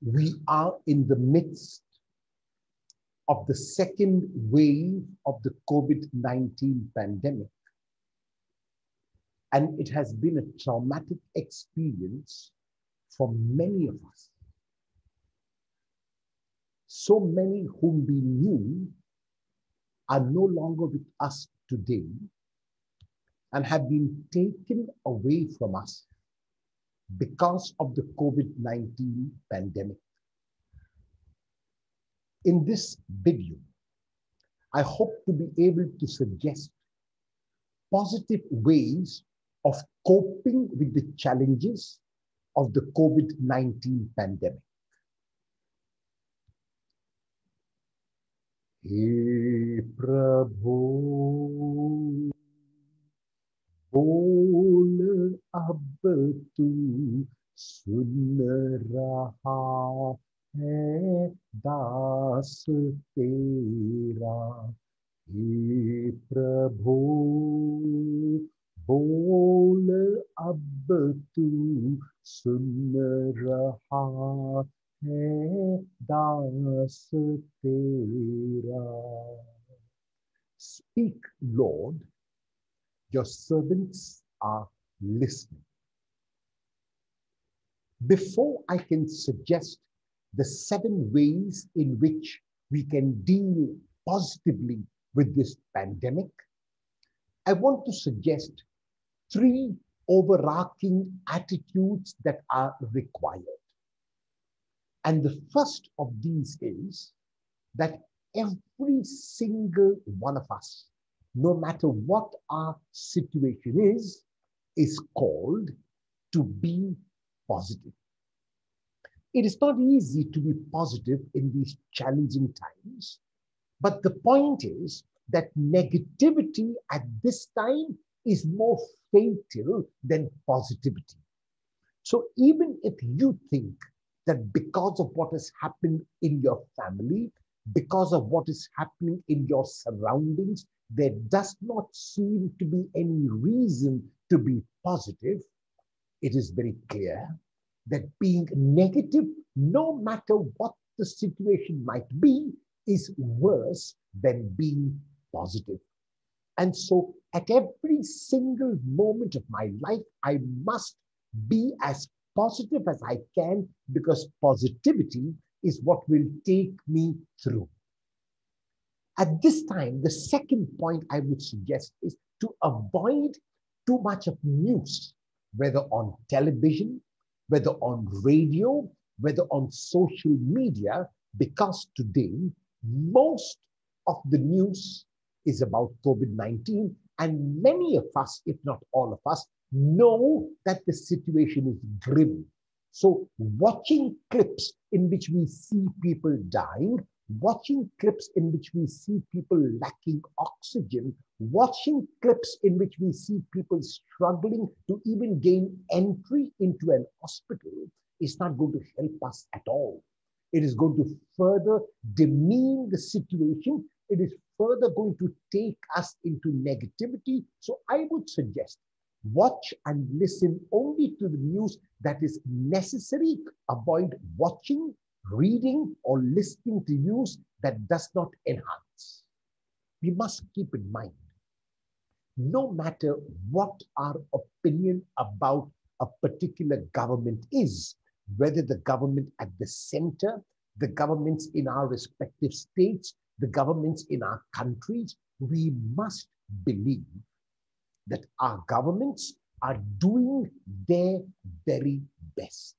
We are in the midst of the second wave of the COVID-19 pandemic. And it has been a traumatic experience for many of us. So many whom we knew are no longer with us today and have been taken away from us because of the COVID-19 pandemic. In this video, I hope to be able to suggest positive ways of coping with the challenges of the COVID-19 pandemic. Hey Prabhu, बोल अब तू सुन रहा है दास तेरा हे प्रभु बोल अब तू सुन रहा है दास तेरा. Speak, Lord, your servants are listening. Before I can suggest the 7 ways in which we can deal positively with this pandemic, I want to suggest 3 overarching attitudes that are required. And the first of these is that every single one of us, no matter what our situation is called to be positive. It is not easy to be positive in these challenging times, but the point is that negativity at this time is more fatal than positivity. So even if you think that because of what has happened in your family, because of what is happening in your surroundings, there does not seem to be any reason to be positive, it is very clear that being negative, no matter what the situation might be, is worse than being positive. And so at every single moment of my life, I must be as positive as I can, because positivity is what will take me through. At this time, the second point I would suggest is to avoid too much of news, whether on television, whether on radio, whether on social media, because today, most of the news is about COVID-19, and many of us, if not all of us, know that the situation is grim. So watching clips in which we see people dying, watching clips in which we see people lacking oxygen, watching clips in which we see people struggling to even gain entry into an hospital is not going to help us at all. It is going to further demean the situation. It is further going to take us into negativity. So I would suggest watch and listen only to the news that is necessary. Avoid watching, reading, or listening to news that does not enhance. We must keep in mind, no matter what our opinion about a particular government is, whether the government at the center, the governments in our respective states, the governments in our countries, we must believe that our governments are doing their very best.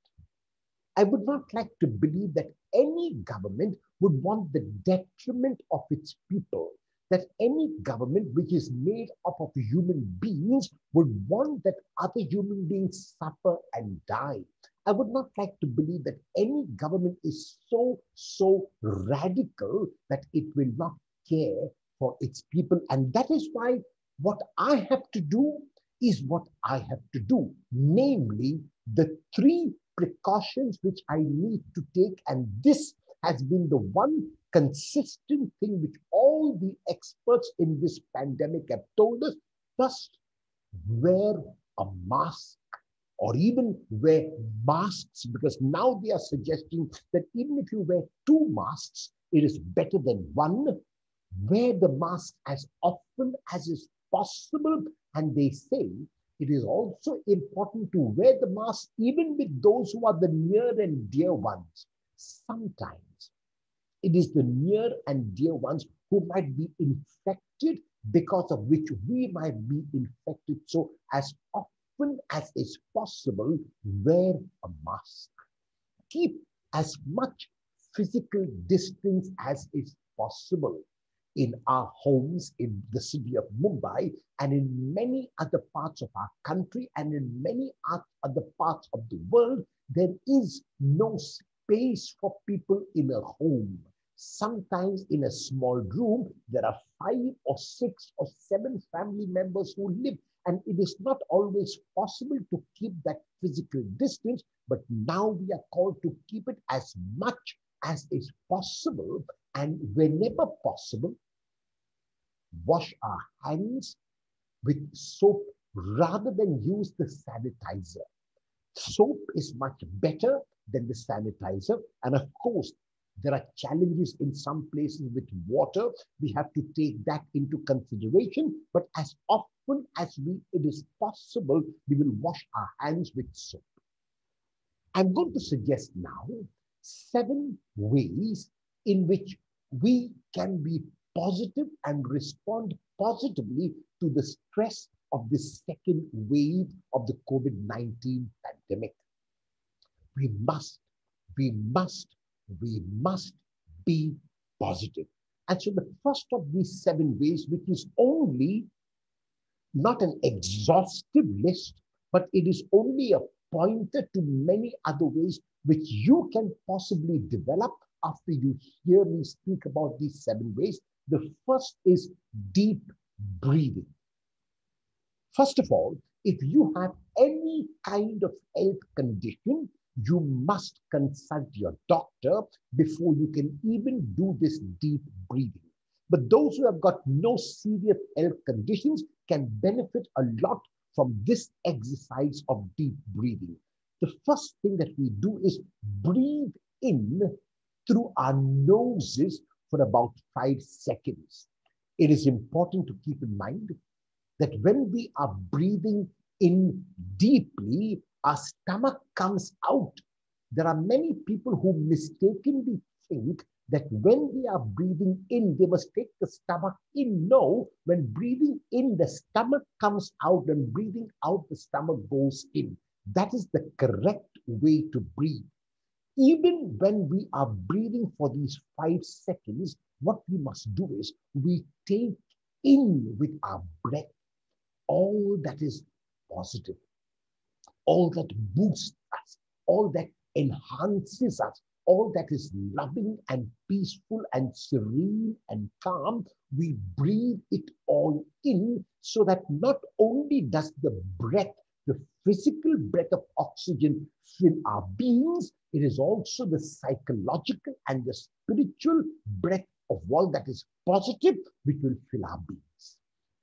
I would not like to believe that any government would want the detriment of its people, that any government which is made up of human beings would want that other human beings suffer and die. I would not like to believe that any government is so radical that it will not care for its people. And that is why what I have to do is what I have to do, namely the 3 precautions which I need to take. And this has been the one consistent thing which all the experts in this pandemic have told us. First, wear a mask or even wear masks, because now they are suggesting that even if you wear two masks, it is better than one. Wear the mask as often as is possible. And they say it is also important to wear the mask even with those who are the near and dear ones. Sometimes it is the near and dear ones who might be infected, because of which we might be infected. So as often as is possible, wear a mask. Keep as much physical distance as is possible in our homes in the city of Mumbai and in many other parts of our country and in many other parts of the world. There is no space for people in a home. Sometimes in a small room, there are 5 or 6 or 7 family members who live, and it is not always possible to keep that physical distance, but now we are called to keep it as much as is possible, and whenever possible, wash our hands with soap rather than use the sanitizer. Soap is much better than the sanitizer, and of course, there are challenges in some places with water. We have to take that into consideration, but as often as it is possible, we will wash our hands with soap. I'm going to suggest now 7 ways in which we can be positive and respond positively to the stress of this second wave of the COVID-19 pandemic. We must, we must, we must be positive. And so the first of these 7 ways, which is only not an exhaustive list, but it is only a pointer to many other ways which you can possibly develop after you hear me speak about these 7 ways. The first is deep breathing. First of all, if you have any kind of health condition, you must consult your doctor before you can even do this deep breathing. But those who have got no serious health conditions can benefit a lot from this exercise of deep breathing. The first thing that we do is breathe in through our noses for about 5 seconds. It is important to keep in mind that when we are breathing in deeply, our stomach comes out. There are many people who mistakenly think that when we are breathing in, they must take the stomach in. No, when breathing in, the stomach comes out, and breathing out, the stomach goes in. That is the correct way to breathe. Even when we are breathing for these 5 seconds, what we must do is we take in with our breath all that is positive, all that boosts us, all that enhances us, all that is loving and peaceful and serene and calm. We breathe it all in, so that not only does the breath, the physical breath of oxygen, fill our beings, it is also the psychological and the spiritual breath of all that is positive, which will fill our beings.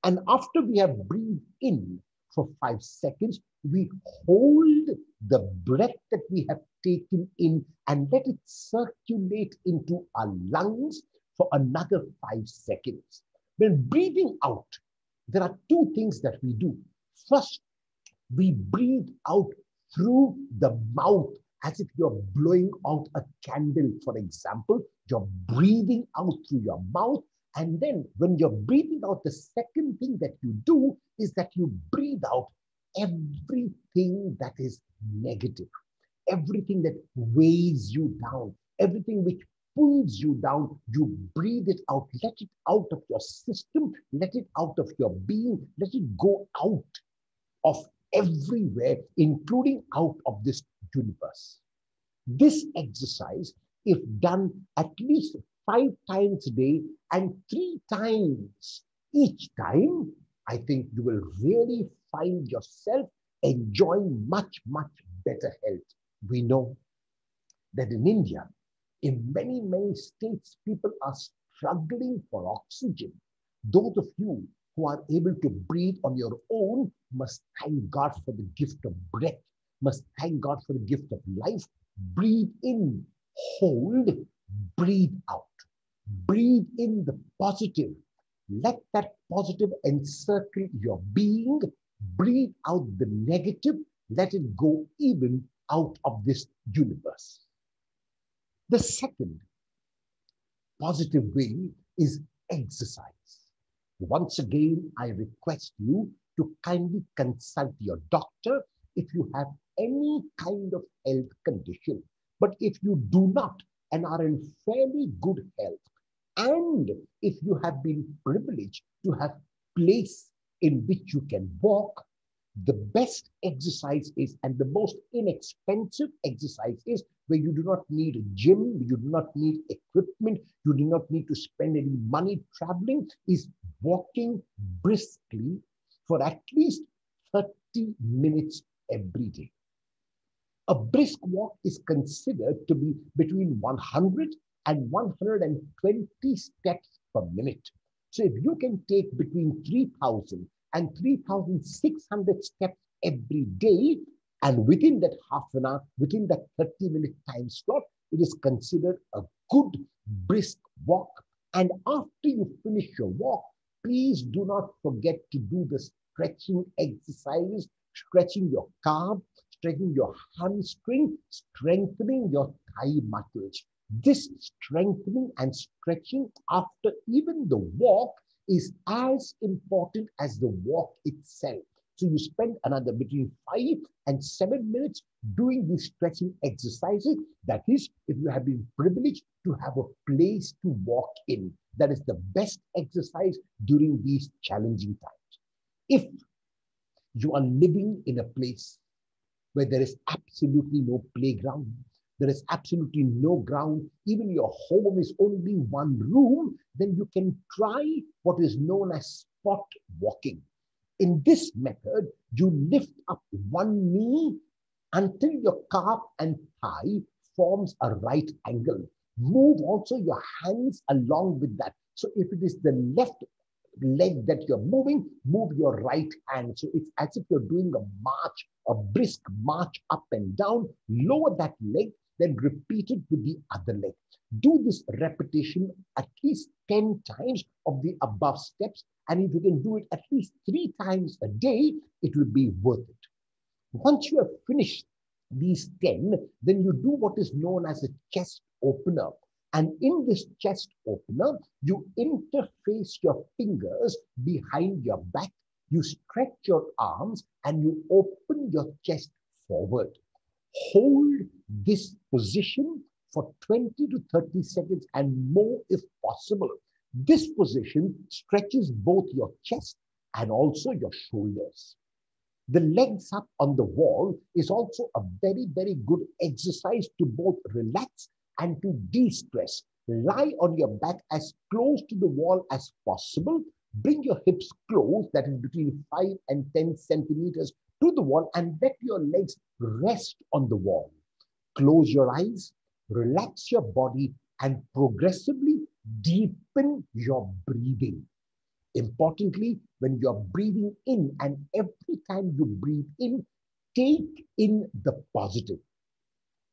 And after we have breathed in for 5 seconds, we hold the breath that we have taken in and let it circulate into our lungs for another 5 seconds. When breathing out, there are 2 things that we do. First, we breathe out through the mouth as if you're blowing out a candle, for example. You're breathing out through your mouth. And then when you're breathing out, the second thing that you do is that you breathe out everything that is negative, everything that weighs you down, everything which pulls you down. You breathe it out, let it out of your system, let it out of your being, let it go out of everywhere, including out of this universe. This exercise, if done at least 5 times a day and 3 times each time, I think you will really find yourself enjoying much, much better health. We know that in India, in many, many states, people are struggling for oxygen. Those of you who are able to breathe on your own must thank God for the gift of breath. must thank God for the gift of life. Breathe in, hold, breathe out. Breathe in the positive. Let that positive encircle your being. Breathe out the negative. Let it go even out of this universe. The second positive way is exercise. Once again, I request you to kindly consult your doctor if you have any kind of health condition. But if you do not and are in fairly good health, and if you have been privileged to have place in which you can walk, the best exercise is, and the most inexpensive exercise is, where you do not need a gym, you do not need equipment, you do not need to spend any money traveling, is walking briskly for at least 30 minutes every day. A brisk walk is considered to be between 100 and 120 steps per minute. So if you can take between 3,000 and 3,600 steps every day, and within that half an hour, within that 30-minute time slot, it is considered a good brisk walk. And after you finish your walk, please do not forget to do the stretching exercises, stretching your calf, stretching your hamstring, strengthening your thigh muscles. This strengthening and stretching after even the walk is as important as the walk itself. So you spend another between 5 and 7 minutes doing these stretching exercises. That is, if you have been privileged to have a place to walk in. That is the best exercise during these challenging times. If you are living in a place where there is absolutely no playground, there is absolutely no ground, even your home is only one room, then you can try what is known as spot walking. In this method, you lift up one knee until your calf and thigh forms a right angle. Move also your hands along with that. So if it is the left leg that you're moving, move your right hand. So it's as if you're doing a march, a brisk march up and down. Lower that leg, then repeat it with the other leg. Do this repetition at least 10 times of the above steps. And if you can do it at least 3 times a day, it will be worth it. Once you have finished these 10, then you do what is known as a chest opener. And in this chest opener, you interface your fingers behind your back, you stretch your arms, and you open your chest forward. Hold this position for 20 to 30 seconds and more if possible. This position stretches both your chest and also your shoulders. The legs up on the wall is also a very, very good exercise to both relax and to de-stress. Lie on your back as close to the wall as possible. Bring your hips close, that is between 5 and 10 centimeters to the wall, and let your legs rest on the wall. Close your eyes, relax your body, and progressively deepen your breathing. Importantly, when you're breathing in, and every time you breathe in, take in the positive.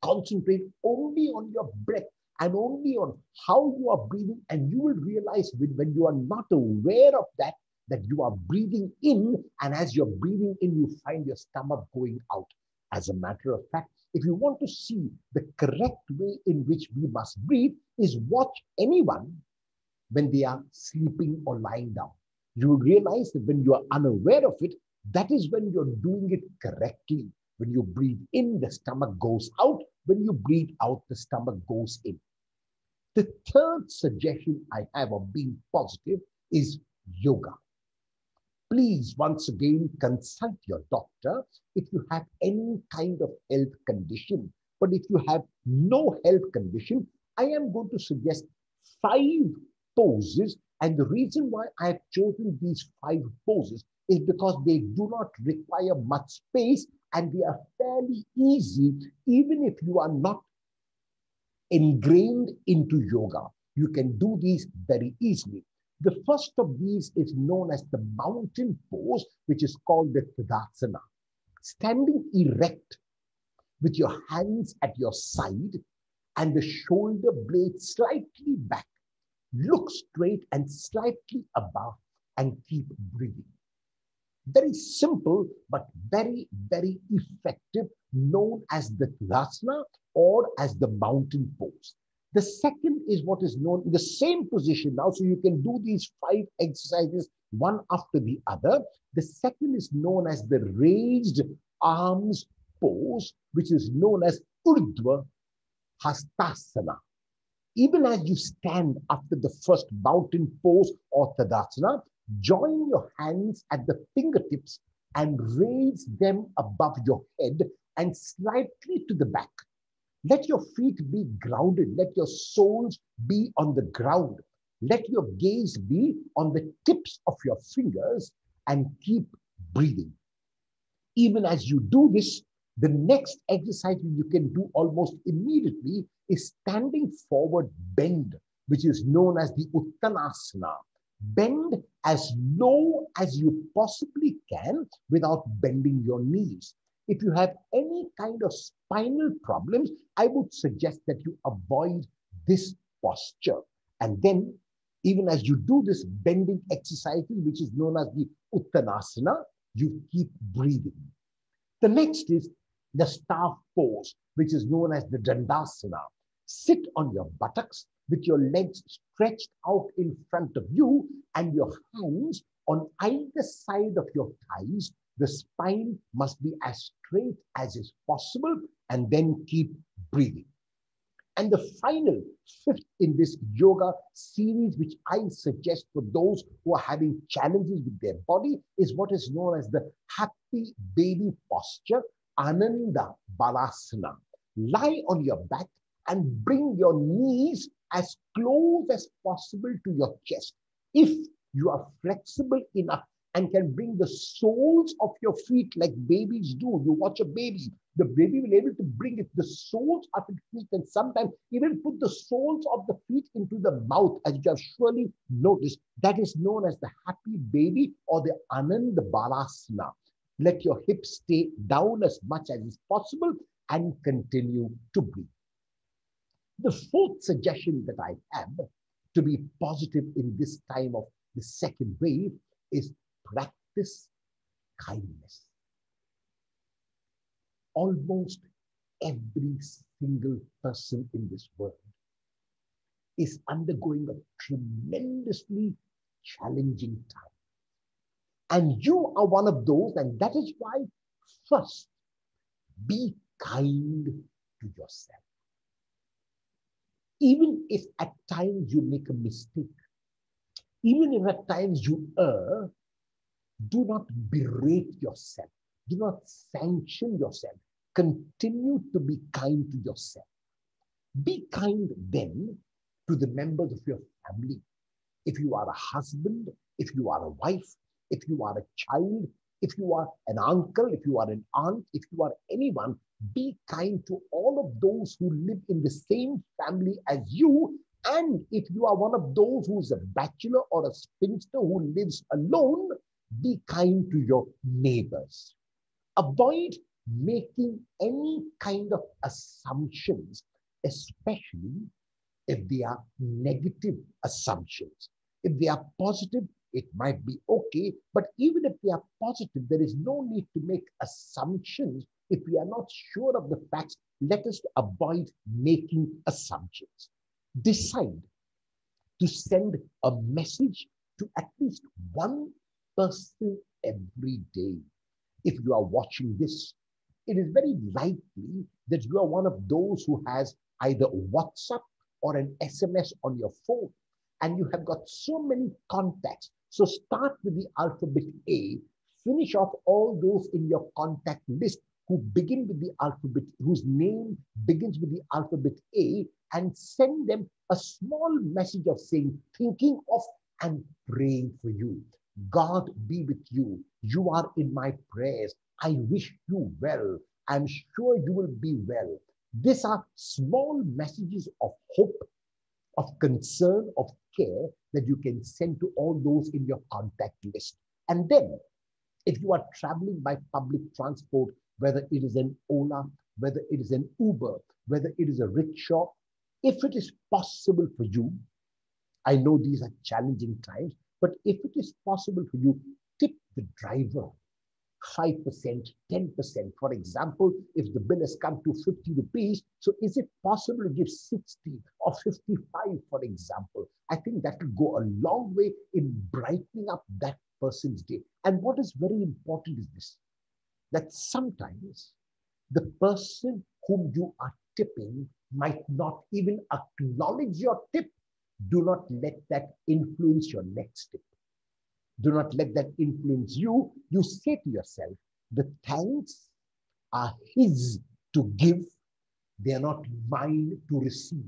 Concentrate only on your breath and only on how you are breathing, and you will realize when you are not aware of that, that you are breathing in, and as you're breathing in, you find your stomach going out. As a matter of fact, if you want to see the correct way in which we must breathe, is watch anyone when they are sleeping or lying down. You will realize that when you are unaware of it, that is when you're doing it correctly. When you breathe in, the stomach goes out. When you breathe out, the stomach goes in. The third suggestion I have of being positive is yoga. Please, once again, consult your doctor if you have any kind of health condition. But if you have no health condition, I am going to suggest 5 poses. And the reason why I have chosen these 5 poses is because they do not require much space and they are fairly easy, even if you are not ingrained into yoga. You can do these very easily. The first of these is known as the mountain pose, which is called the Tadasana. Standing erect with your hands at your side and the shoulder blade slightly back. Look straight and slightly above and keep breathing. Very simple, but very, very effective, known as the Tadasana or as the mountain pose. The second is what is known in the same position now. So you can do these 5 exercises one after the other. The second is known as the raised arms pose, which is known as Urdhva Hastasana. Even as you stand after the first mountain pose or Tadasana, join your hands at the fingertips and raise them above your head and slightly to the back. Let your feet be grounded. Let your soles be on the ground. Let your gaze be on the tips of your fingers and keep breathing. Even as you do this, the next exercise you can do almost immediately is standing forward bend, which is known as the Uttanasana. Bend as low as you possibly can without bending your knees. If you have any kind of spinal problems, I would suggest that you avoid this posture. And then, even as you do this bending exercise, which is known as the Uttanasana, you keep breathing. The next is the staff pose, which is known as the Dandasana. Sit on your buttocks with your legs stretched out in front of you and your hands on either side of your thighs. The spine must be as straight as is possible, and then keep breathing. And the final, 5th in this yoga series, which I suggest for those who are having challenges with their body, is what is known as the happy baby posture, Ananda Balasana. Lie on your back and bring your knees as close as possible to your chest. If you are flexible enough and can bring the soles of your feet like babies do, you watch a baby, the baby will be able to bring it, the soles of its feet, and sometimes even put the soles of the feet into the mouth, as you have surely noticed. That is known as the happy baby or the Ananda Balasana. Let your hips stay down as much as is possible and continue to breathe. The 4th suggestion that I have to be positive in this time of the second wave is practice kindness. Almost every single person in this world is undergoing a tremendously challenging time. And you are one of those, and that is why, first, be kind to yourself. Even if at times you make a mistake, even if at times you err, do not berate yourself. Do not sanction yourself. Continue to be kind to yourself. Be kind then to the members of your family. If you are a husband, if you are a wife, if you are a child, if you are an uncle, if you are an aunt, if you are anyone, be kind to all of those who live in the same family as you. And if you are one of those who is a bachelor or a spinster who lives alone, be kind to your neighbors. Avoid making any kind of assumptions, especially if they are negative assumptions. If they are positive, it might be okay. But even if they are positive, there is no need to make assumptions. If we are not sure of the facts, let us avoid making assumptions. Decide to send a message to at least one person every day. If you are watching this, it is very likely that you are one of those who has either WhatsApp or an SMS on your phone, and you have got so many contacts. So start with the alphabet A, finish off all those in your contact list who begin with the alphabet, whose name begins with the alphabet A, and send them a small message of saying, thinking of and praying for you. God be with you. You are in my prayers. I wish you well. I'm sure you will be well. These are small messages of hope, of concern, of care that you can send to all those in your contact list. And then, if you are traveling by public transport, whether it is an Ola, whether it is an Uber, whether it is a rickshaw, if it is possible for you, I know these are challenging times, but if it is possible for you, tip the driver 5%, 10%. For example, if the bill has come to 50 rupees, so is it possible to give 60 or 55, for example? I think that will go a long way in brightening up that person's day. And what is very important is this, that sometimes the person whom you are tipping might not even acknowledge your tip. Do not let that influence your next tip. Do not let that influence you. You say to yourself, the thanks are his to give, they are not mine to receive.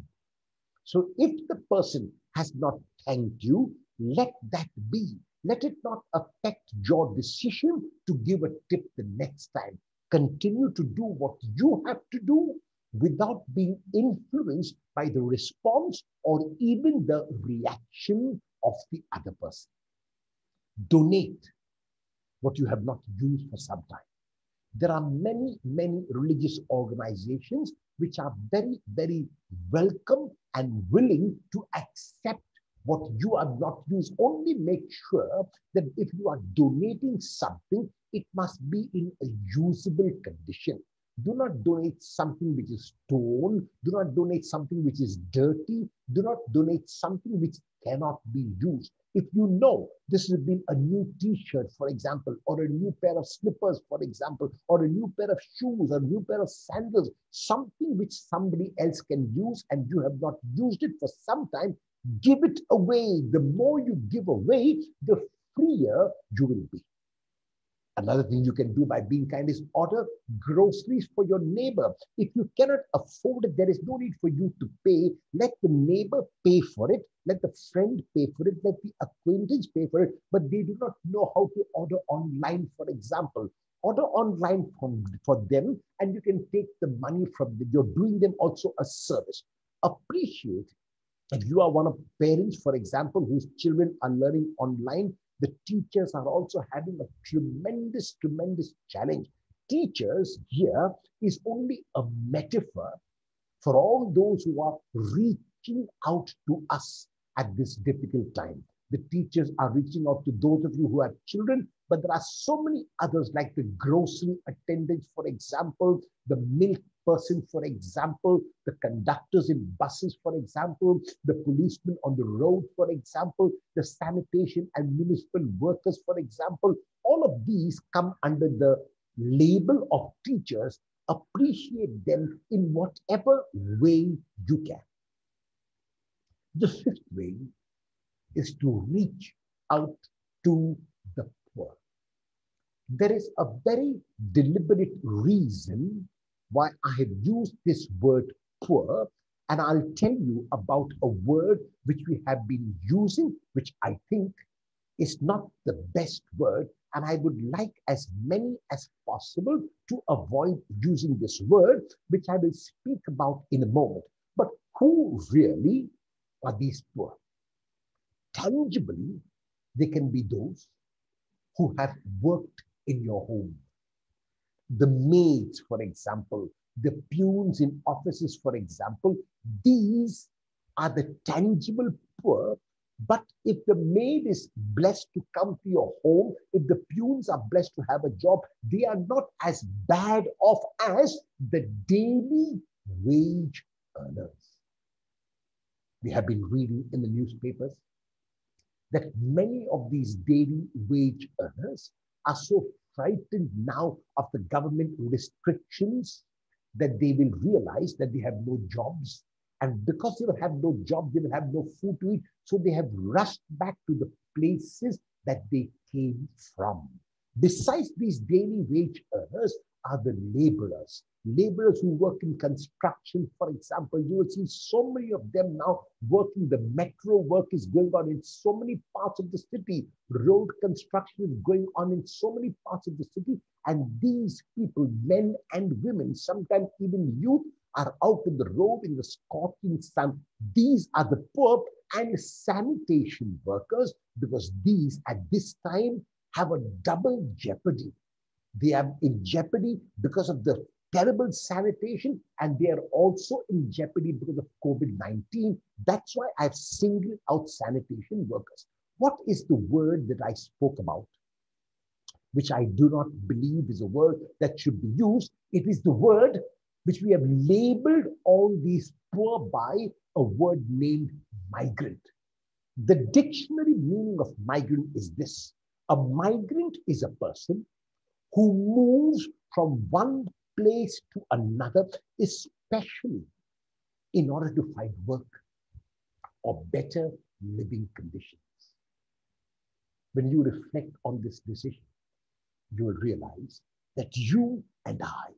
So if the person has not thanked you, let that be. Let it not affect your decision to give a tip the next time. Continue to do what you have to do without being influenced by the response or even the reaction of the other person. Donate what you have not used for some time. There are many, many religious organizations which are very, very welcome and willing to accept what you have not used. Only make sure that if you are donating something, it must be in a usable condition. Do not donate something which is torn. Do not donate something which is dirty. Do not donate something which cannot be used. If you know this has been a new t-shirt, for example, or a new pair of slippers, for example, or a new pair of shoes, or a new pair of sandals, something which somebody else can use and you have not used it for some time, give it away. The more you give away, the freer you will be. Another thing you can do by being kind is order groceries for your neighbor. If you cannot afford it, there is no need for you to pay. Let the neighbor pay for it. Let the friend pay for it. Let the acquaintance pay for it. But they do not know how to order online, for example. Order online for them and you can take the money from them. You're doing them also a service. Appreciate if you are one of the parents, for example, whose children are learning online. The teachers are also having a tremendous, tremendous challenge. Teachers here is only a metaphor for all those who are reaching out to us at this difficult time. The teachers are reaching out to those of you who have children, but there are so many others like the grocery attendants, for example, the milk person, for example, the conductors in buses, for example, the policemen on the road, for example, the sanitation and municipal workers, for example. All of these come under the label of teachers. Appreciate them in whatever way you can. The fifth way is to reach out to the poor. There is a very deliberate reason why I have used this word poor, and I'll tell you about a word which we have been using, which I think is not the best word, and I would like as many as possible to avoid using this word, which I will speak about in a moment. But who really are these poor? Tangibly, they can be those who have worked in your home. The maids, for example, the peons in offices, for example, these are the tangible poor. But if the maid is blessed to come to your home, if the peons are blessed to have a job, they are not as bad off as the daily wage earners. We have been reading in the newspapers that many of these daily wage earners are so frightened now of the government restrictions that they will realize that they have no jobs. And because they will have no job, they will have no food to eat. So they have rushed back to the places that they came from. Besides these daily wage earners are the laborers. Laborers who work in construction, for example, you will see so many of them now working. The metro work is going on in so many parts of the city. Road construction is going on in so many parts of the city. And these people, men and women, sometimes even youth, are out on the road in the scorching sun. These are the poor and sanitation workers, because these at this time have a double jeopardy. They are in jeopardy because of the terrible sanitation, and they are also in jeopardy because of COVID-19. That's why I've singled out sanitation workers. What is the word that I spoke about, which I do not believe is a word that should be used? It is the word which we have labeled all these poor by a word named migrant. The dictionary meaning of migrant is this: a migrant is a person who moves from one place to another, especially in order to find work or better living conditions. When you reflect on this decision, you will realize that you and I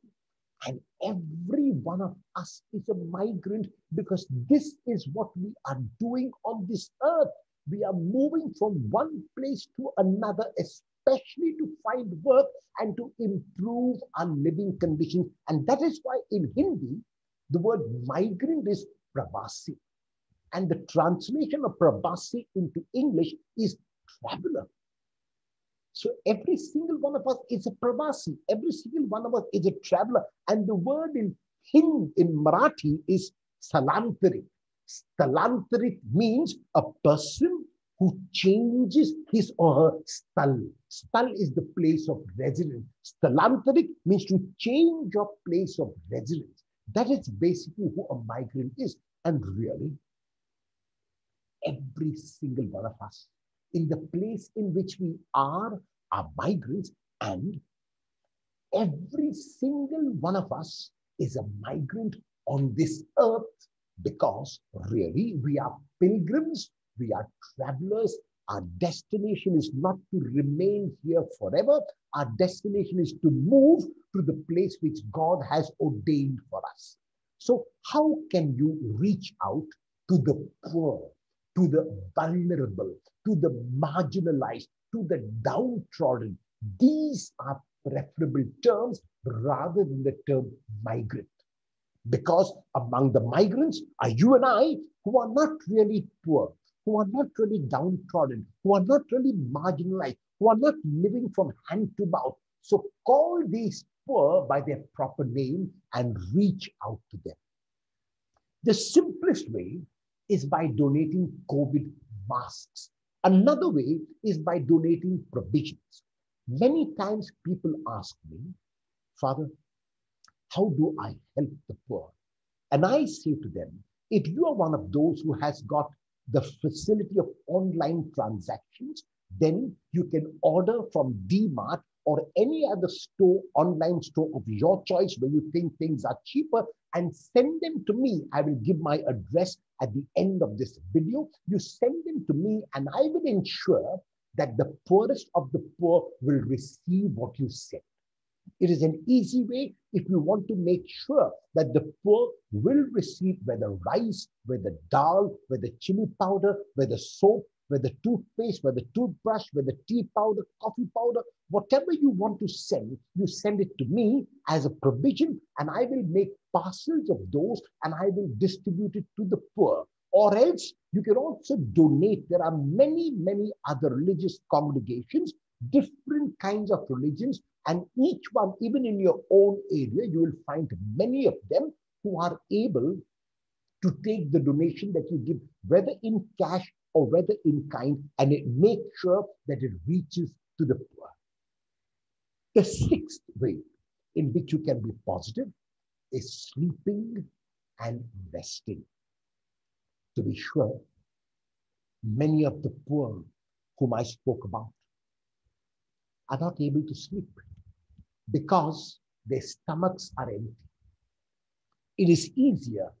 and every one of us is a migrant, because this is what we are doing on this earth. We are moving from one place to another, especially to find work and to improve our living conditions. And that is why in Hindi, the word migrant is pravasi. And the translation of pravasi into English is traveler. So every single one of us is a pravasi. Every single one of us is a traveler. And the word in Hindi, in Marathi, is stalantarit. Stalantarit means a person who changes his or her stal. Stal is the place of residence. Stalantarit means to change your place of residence. That is basically who a migrant is. And really, every single one of us, in the place in which we are migrants, and every single one of us is a migrant on this earth, because really we are pilgrims, we are travelers. Our destination is not to remain here forever. Our destination is to move to the place which God has ordained for us. So how can you reach out to the poor, to the vulnerable, to the marginalized, to the downtrodden? These are preferable terms rather than the term migrant. Because among the migrants are you and I, who are not really poor, who are not really downtrodden, who are not really marginalized, who are not living from hand to mouth. So call these poor by their proper name and reach out to them. The simplest way is by donating COVID masks. Another way is by donating provisions. Many times people ask me, Father, how do I help the poor? And I say to them, if you are one of those who has got the facility of online transactions, then you can order from DMart or any other store, online store of your choice where you think things are cheaper, and send them to me. I will give my address at the end of this video. You send them to me and I will ensure that the poorest of the poor will receive what you send. It is an easy way if you want to make sure that the poor will receive whether rice, whether dal, whether chili powder, whether soap, whether toothpaste, whether toothbrush, whether tea powder, coffee powder, whatever you want to send, you send it to me as a provision, and I will make parcels of those and I will distribute it to the poor. Or else you can also donate. There are many, many other religious congregations, different kinds of religions, and each one, even in your own area, you will find many of them who are able to take the donation that you give, whether in cash or whether in kind, and make sure that it reaches to the poor. The sixth way in which you can be positive is sleeping and resting. To be sure, many of the poor whom I spoke about are not able to sleep because their stomachs are empty. It is easier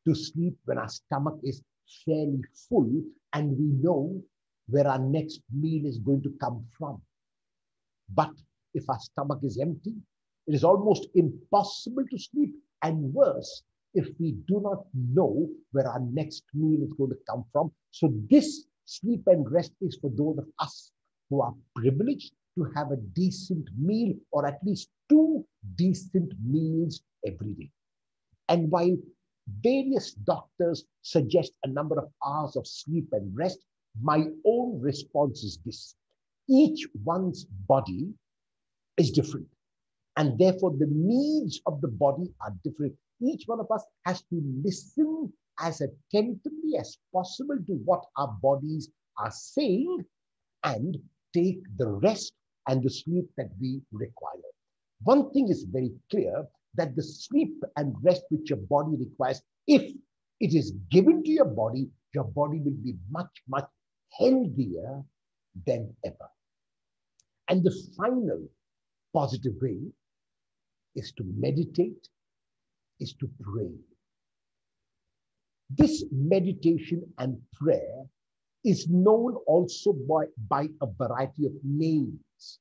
to sleep when our stomach is fairly full and we know where our next meal is going to come from. But if our stomach is empty, it is almost impossible to sleep, and worse, if we do not know where our next meal is going to come from. So this sleep and rest is for those of us who are privileged to have a decent meal, or at least 2 decent meals every day. And while various doctors suggest a number of hours of sleep and rest, my own response is this: each one's body is different. And therefore, the needs of the body are different. Each one of us has to listen as attentively as possible to what our bodies are saying and take the rest and the sleep that we require. One thing is very clear, that the sleep and rest which your body requires, if it is given to your body will be much, much healthier than ever. And the final positive way is to meditate, is to pray. This meditation and prayer is known also by a variety of names.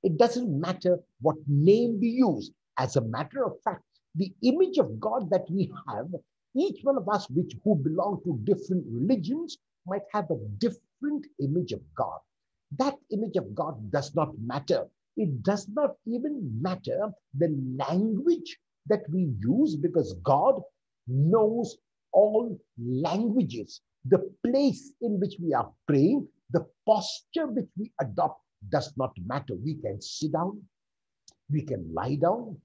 It doesn't matter what name we use. As a matter of fact, the image of God that we have, each one of us who belong to different religions might have a different image of God. That image of God does not matter. It does not even matter the language that we use, because God knows all languages. The place in which we are praying, the posture which we adopt does not matter. We can sit down, we can lie down,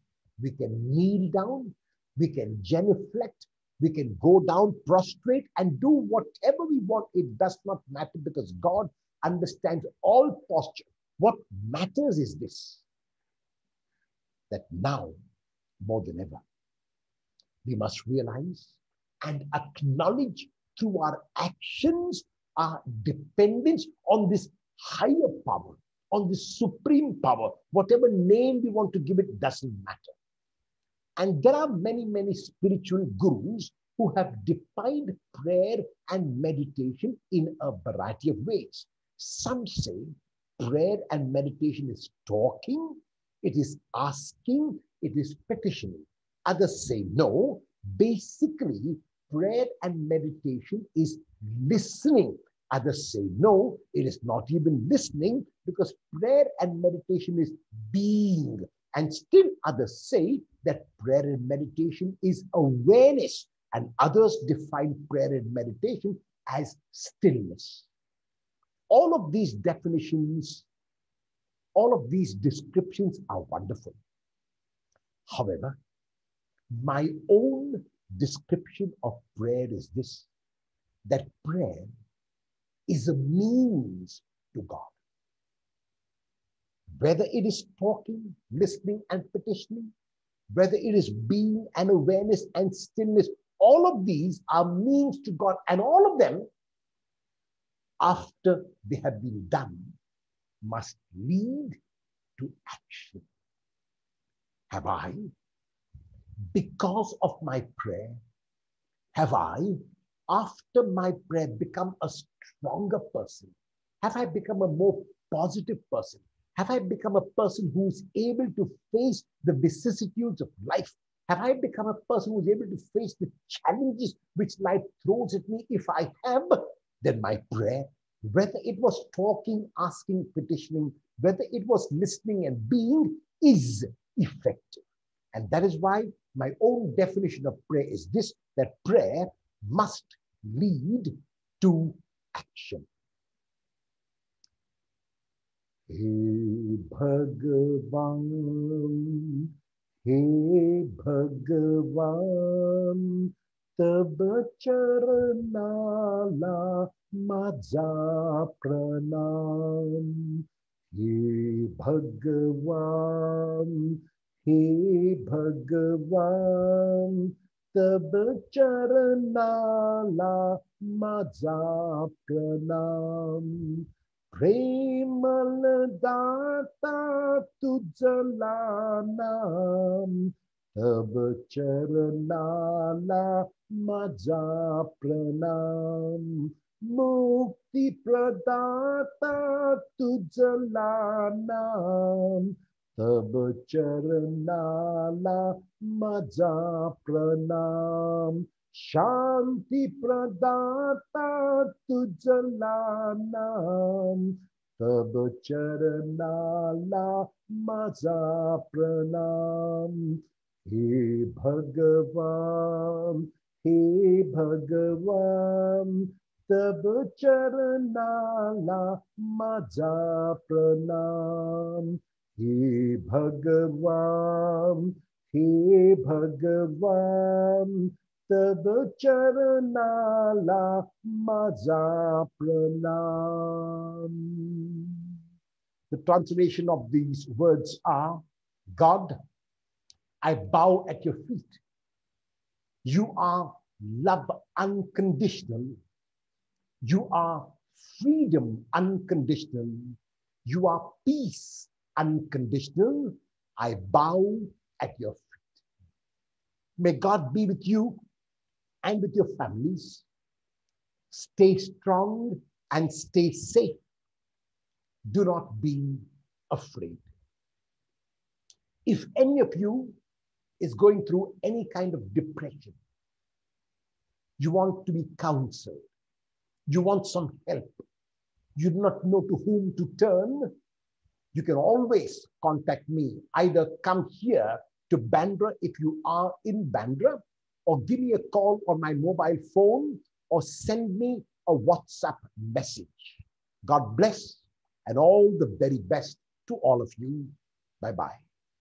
we can kneel down, we can genuflect, we can go down prostrate and do whatever we want. It does not matter, because God understands all posture. What matters is this, that now, more than ever, we must realize and acknowledge through our actions our dependence on this higher power, on this supreme power. Whatever name we want to give it doesn't matter. And there are many, many spiritual gurus who have defined prayer and meditation in a variety of ways. Some say prayer and meditation is talking, it is asking, it is petitioning. Others say no, basically prayer and meditation is listening. Others say no, it is not even listening, because prayer and meditation is being. And still others say that prayer and meditation is awareness. And others define prayer and meditation as stillness. All of these definitions, all of these descriptions are wonderful. However, my own description of prayer is this, that prayer is a means to God. Whether it is talking, listening, and petitioning, whether it is being and awareness and stillness, all of these are means to God, and all of them, after they have been done, must lead to action. Have I, because of my prayer, have I, after my prayer, become a stronger person? Have I become a more positive person? Have I become a person who's able to face the vicissitudes of life? Have I become a person who's able to face the challenges which life throws at me? If I have, then my prayer, whether it was talking, asking, petitioning, whether it was listening and being, is effective. And that is why my own definition of prayer is this, that prayer must lead to action. Hey Bhagavan, Hey Bhagavan, Tab charanala maja pranam. Hey Bhagavan, Hey Bhagavan, Tab charanala maja pranam. Premal data tujala naam, tab charanala maja pranam. Mukti pradata tujala naam, tab charanala maja pranam. Shanti pradata tujala naam, tab charanala maja pranam. He Bhagavan, He Bhagavan, tab charanala maja pranam. He Bhagavan, He Bhagavan, Tad Charanala Maja Pranam. The translation of these words are, God, I bow at your feet. You are love unconditional. You are freedom unconditional. You are peace unconditional. I bow at your feet. May God be with you and with your families. Stay strong and stay safe. Do not be afraid. If any of you is going through any kind of depression, you want to be counseled, you want some help, you do not know to whom to turn, you can always contact me. Either come here to Bandra if you are in Bandra, or give me a call on my mobile phone, or send me a WhatsApp message. God bless and all the very best to all of you. Bye-bye.